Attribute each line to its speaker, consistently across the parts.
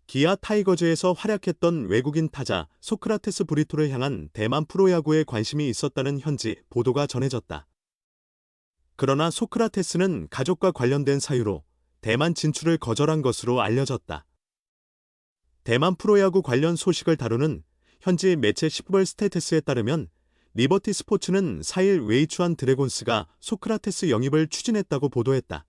Speaker 1: 기아 타이거즈에서 활약했던 외국인 타자 소크라테스 브리토를 향한 대만 프로야구에 관심이 있었다는 현지 보도가 전해졌다. 그러나 소크라테스는 가족과 관련된 사유로 대만 진출을 거절한 것으로 알려졌다. 대만 프로야구 관련 소식을 다루는 현지 매체 시프벌 스테이터스에 따르면 리버티 스포츠는 4일 웨이추안 드래곤스가 소크라테스 영입을 추진했다고 보도했다.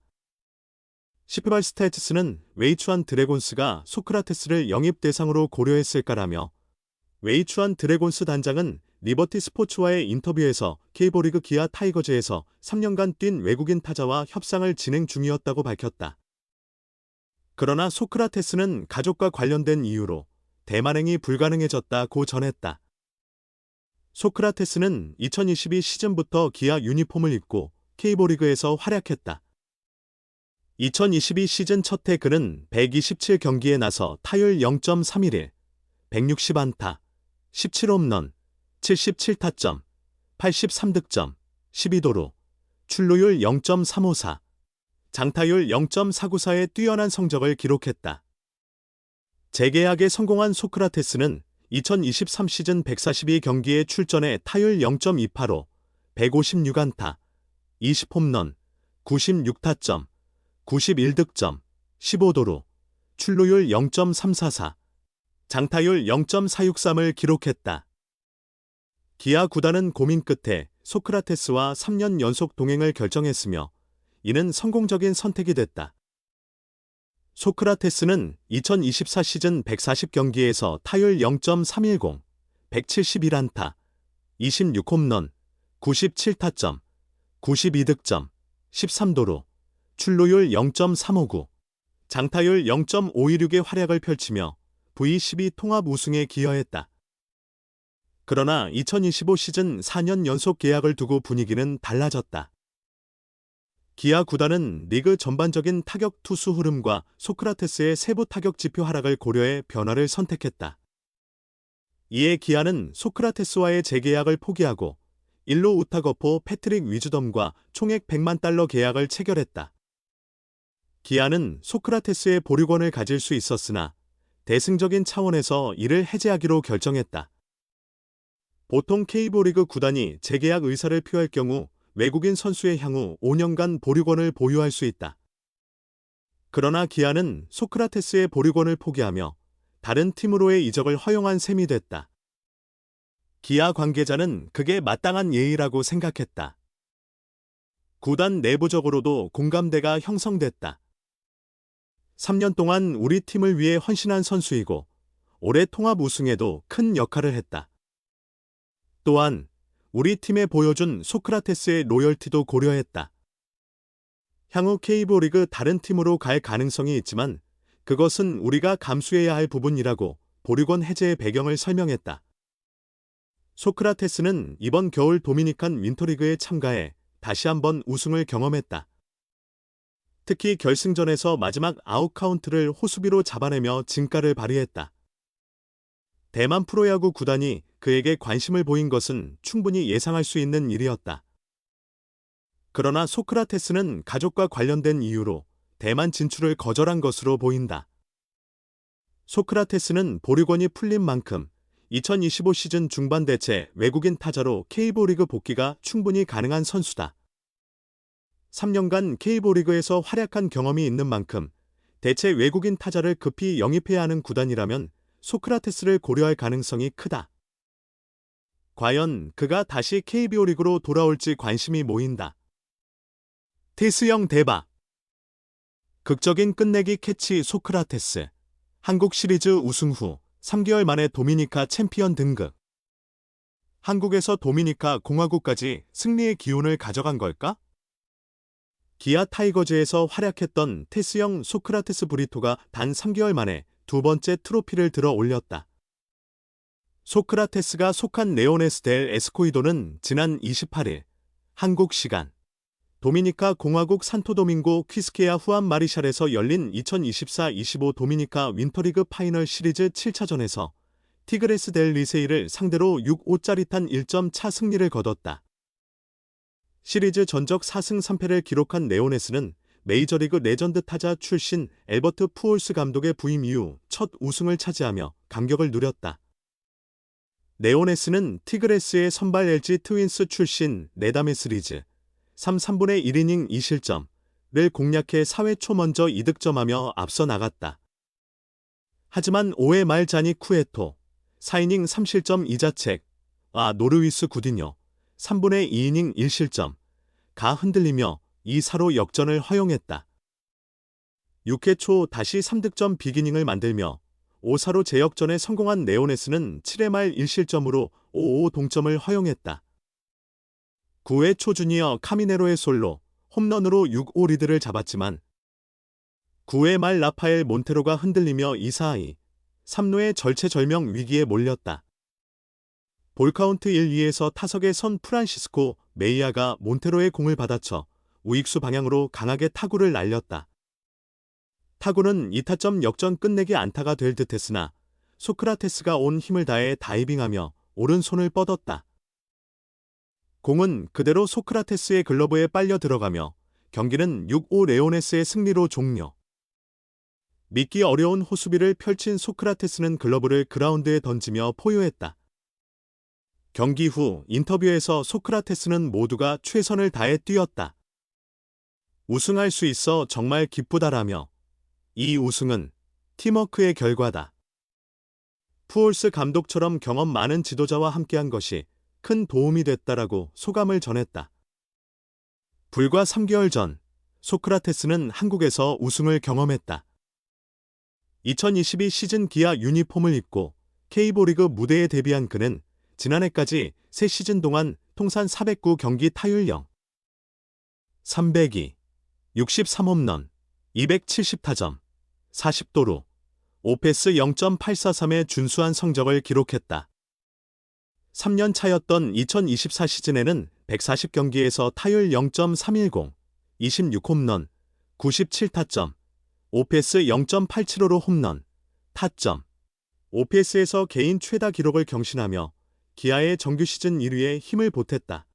Speaker 1: 시프벌 스테이터스는 웨이추안 드래곤스가 소크라테스를 영입 대상으로 고려했을까라며 웨이추안 드래곤스 단장은 리버티 스포츠와의 인터뷰에서 K리그 기아 타이거즈에서 3년간 뛴 외국인 타자와 협상을 진행 중이었다고 밝혔다. 그러나 소크라테스는 가족과 관련된 이유로 대만행이 불가능해졌다고 전했다. 소크라테스는 2022 시즌부터 기아 유니폼을 입고 K리그에서 활약했다. 2022 시즌 첫 해 그는 127경기에 나서 타율 0.311, 160안타, 17홈런, 77타점, 83득점, 12도루, 출루율 0.354, 장타율 0.494의 뛰어난 성적을 기록했다. 재계약에 성공한 소크라테스는 2023 시즌 142경기에 출전해 타율 0.285, 156안타, 20홈런, 96타점, 91득점, 15도루, 출루율 0.344, 장타율 0.463을 기록했다. 기아 구단은 고민 끝에 소크라테스와 3년 연속 동행을 결정했으며 이는 성공적인 선택이 됐다. 소크라테스는 2024 시즌 140경기에서 타율 0.310, 171안타, 26홈런, 97타점, 92득점, 13도루, 출루율 0.359, 장타율 0.526의 활약을 펼치며 V12 통합 우승에 기여했다. 그러나 2025 시즌 4년 연속 계약을 두고 분위기는 달라졌다. 기아 구단은 리그 전반적인 타격 투수 흐름과 소크라테스의 세부 타격 지표 하락을 고려해 변화를 선택했다. 이에 기아는 소크라테스와의 재계약을 포기하고 일루 우타거포 패트릭 위즈덤과 총액 100만 달러 계약을 체결했다. 기아는 소크라테스의 보류권을 가질 수 있었으나 대승적인 차원에서 이를 해제하기로 결정했다. 보통 K리그 구단이 재계약 의사를 표할 경우 외국인 선수의 향후 5년간 보류권을 보유할 수 있다. 그러나 기아는 소크라테스의 보류권을 포기하며 다른 팀으로의 이적을 허용한 셈이 됐다. 기아 관계자는 그게 마땅한 예의라고 생각했다. 구단 내부적으로도 공감대가 형성됐다. 3년 동안 우리 팀을 위해 헌신한 선수이고 올해 통합 우승에도 큰 역할을 했다. 또한 우리 팀에 보여준 소크라테스의 로열티도 고려했다. 향후 K리그 다른 팀으로 갈 가능성이 있지만 그것은 우리가 감수해야 할 부분이라고 보류권 해제의 배경을 설명했다. 소크라테스는 이번 겨울 도미니칸 윈터리그에 참가해 다시 한번 우승을 경험했다. 특히 결승전에서 마지막 아웃 카운트를 호수비로 잡아내며 진가를 발휘했다. 대만 프로야구 구단이 그에게 관심을 보인 것은 충분히 예상할 수 있는 일이었다. 그러나 소크라테스는 가족과 관련된 이유로 대만 진출을 거절한 것으로 보인다. 소크라테스는 보류권이 풀린 만큼 2025 시즌 중반 대체 외국인 타자로 K리그 복귀가 충분히 가능한 선수다. 3년간 K리그에서 활약한 경험이 있는 만큼 대체 외국인 타자를 급히 영입해야 하는 구단이라면 소크라테스를 고려할 가능성이 크다. 과연 그가 다시 KBO 리그로 돌아올지 관심이 모인다. 테스형 대박! 극적인 끝내기 캐치 소크라테스. 한국 시리즈 우승 후 3개월 만에 도미니카 챔피언 등극. 한국에서 도미니카 공화국까지 승리의 기운을 가져간 걸까? 기아 타이거즈에서 활약했던 테스형 소크라테스 브리토가 단 3개월 만에 두 번째 트로피를 들어 올렸다. 소크라테스가 속한 레오네스 델 에스코이도는 지난 28일 한국 시간 도미니카 공화국 산토도밍고 퀴스케야 후안 마리샬에서 열린 2024-25 도미니카 윈터리그 파이널 시리즈 7차전에서 티그레스 델 리세이를 상대로 6-5짜릿한 1점 차 승리를 거뒀다. 시리즈 전적 4승 3패를 기록한 레오네스는 메이저리그 레전드 타자 출신 엘버트 푸올스 감독의 부임 이후 첫 우승을 차지하며 감격을 누렸다. 레오네스는 티그레스의 선발 LG 트윈스 출신 네다메스 리즈 3/3분의 1이닝 2실점을 공략해 4회 초 먼저 2득점하며 앞서 나갔다. 하지만 5회 말 자니 쿠에토 4이닝 3실점 2자책과 노르위스 구디뇨 3분의 2이닝 1실점가 흔들리며 2사로 역전을 허용했다. 6회 초 다시 3득점 빅이닝을 만들며 5사로 재역전에 성공한 레오네스는 7회 말 1실점으로 5-5 동점을 허용했다. 9회 초 주니어 카미네로의 솔로 홈런으로 6-5 리드를 잡았지만 9회 말 라파엘 몬테로가 흔들리며 2-4이 3루의 절체절명 위기에 몰렸다. 볼카운트 1-2에서 타석에 선 프란시스코 메이아가 몬테로의 공을 받아쳐 우익수 방향으로 강하게 타구를 날렸다. 타구는 2타점 역전 끝내기 안타가 될 듯했으나 소크라테스가 온 힘을 다해 다이빙하며 오른손을 뻗었다. 공은 그대로 소크라테스의 글러브에 빨려 들어가며 경기는 6-5 레오네스의 승리로 종료. 믿기 어려운 호수비를 펼친 소크라테스는 글러브를 그라운드에 던지며 포효했다. 경기 후 인터뷰에서 소크라테스는 모두가 최선을 다해 뛰었다. 우승할 수 있어 정말 기쁘다라며 이 우승은 팀워크의 결과다. 푸올스 감독처럼 경험 많은 지도자와 함께한 것이 큰 도움이 됐다라고 소감을 전했다. 불과 3개월 전 소크라테스는 한국에서 우승을 경험했다. 2022 시즌 기아 유니폼을 입고 K리그 무대에 데뷔한 그는 지난해까지 3시즌 동안 통산 409경기 타율 0.302, 63홈런, 270타점, 40도루, 오패스 0.843의 준수한 성적을 기록했다. 3년 차였던 2024 시즌에는 140경기에서 타율 0.310, 26홈런, 97타점, 오패스 0.875로 홈런, 타점, 오패스에서 개인 최다 기록을 경신하며 기아의 정규 시즌 1위에 힘을 보탰다.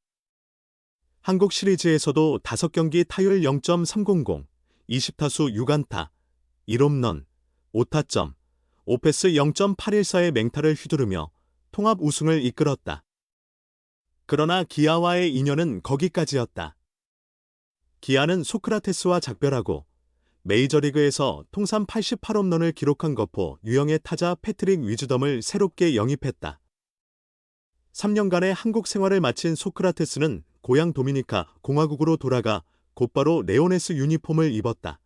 Speaker 1: 한국 시리즈에서도 5경기 타율 0.300, 20타수 6안타, 1홈런, 5타점, 오패스 0.814의 맹타를 휘두르며 통합 우승을 이끌었다. 그러나 기아와의 인연은 거기까지였다. 기아는 소크라테스와 작별하고 메이저리그에서 통산 88홈런을 기록한 거포 유형의 타자 패트릭 위즈덤을 새롭게 영입했다. 3년간의 한국 생활을 마친 소크라테스는 고향 도미니카 공화국으로 돌아가 곧바로 레오네스 유니폼을 입었다.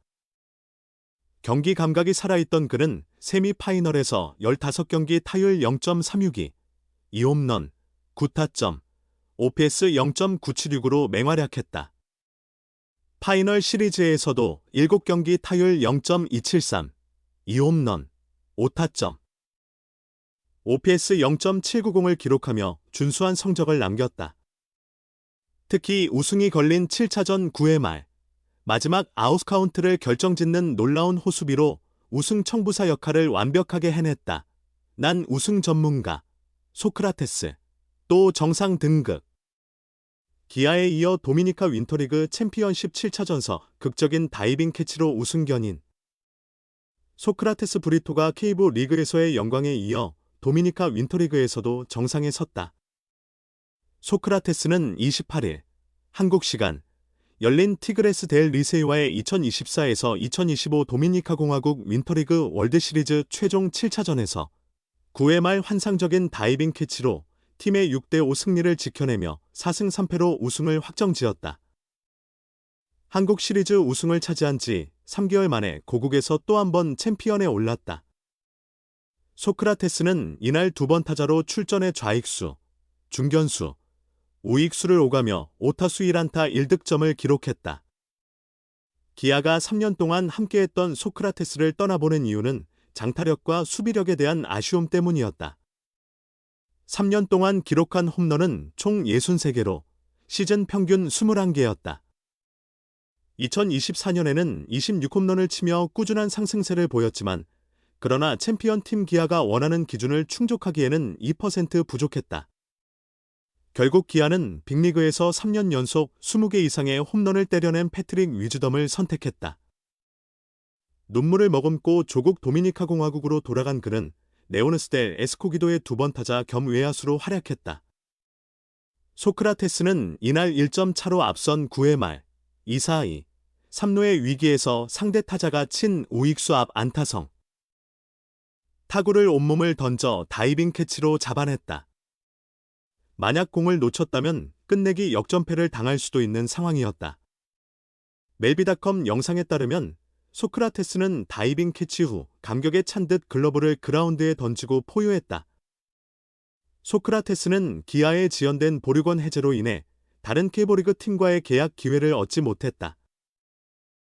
Speaker 1: 경기 감각이 살아있던 그는 세미파이널에서 15경기 타율 0.362, 2홈런, 9타점, 오패스 0.976으로 맹활약했다. 파이널 시리즈에서도 7경기 타율 0.273, 2홈런, 5타점, 오패스 0.790을 기록하며 준수한 성적을 남겼다. 특히 우승이 걸린 7차전 9회 말 마지막 아웃카운트를 결정짓는 놀라운 호수비로 우승 청부사 역할을 완벽하게 해냈다. 난 우승 전문가, 소크라테스, 또 정상 등극. 기아에 이어 도미니카 윈터리그 챔피언십 7차전서 극적인 다이빙 캐치로 우승 견인. 소크라테스 브리토가 K부 리그에서의 영광에 이어 도미니카 윈터리그에서도 정상에 섰다. 소크라테스는 28일 한국 시간 열린 티그레스 델 리세이와의 2024에서 2025 도미니카 공화국 윈터리그 월드시리즈 최종 7차전에서 9회 말 환상적인 다이빙 캐치로 팀의 6대5 승리를 지켜내며 4승 3패로 우승을 확정지었다. 한국 시리즈 우승을 차지한 지 3개월 만에 고국에서 또 한 번 챔피언에 올랐다. 소크라테스는 이날 2번 타자로 출전해 좌익수, 중견수, 우익수를 오가며 5타수 1안타 1득점을 기록했다. 기아가 3년 동안 함께했던 소크라테스를 떠나보낸 이유는 장타력과 수비력에 대한 아쉬움 때문이었다. 3년 동안 기록한 홈런은 총 63개로 시즌 평균 21개였다. 2024년에는 26홈런을 치며 꾸준한 상승세를 보였지만 그러나 챔피언팀 기아가 원하는 기준을 충족하기에는 2% 부족했다. 결국 기아는 빅리그에서 3년 연속 20개 이상의 홈런을 때려낸 패트릭 위즈덤을 선택했다. 눈물을 머금고 조국 도미니카 공화국으로 돌아간 그는 네오네스 델 에스코기도의 2번 타자 겸 외야수로 활약했다. 소크라테스는 이날 1점 차로 앞선 9회 말 2-4-2, 3루의 위기에서 상대 타자가 친 우익수 앞 안타성. 타구를 온몸을 던져 다이빙 캐치로 잡아냈다. 만약 공을 놓쳤다면 끝내기 역전패를 당할 수도 있는 상황이었다. 멜비닷컴 영상에 따르면 소크라테스는 다이빙 캐치 후 감격에 찬 듯 글러브를 그라운드에 던지고 포효했다. 소크라테스는 기아에 지연된 보류권 해제로 인해 다른 케이블리그 팀과의 계약 기회를 얻지 못했다.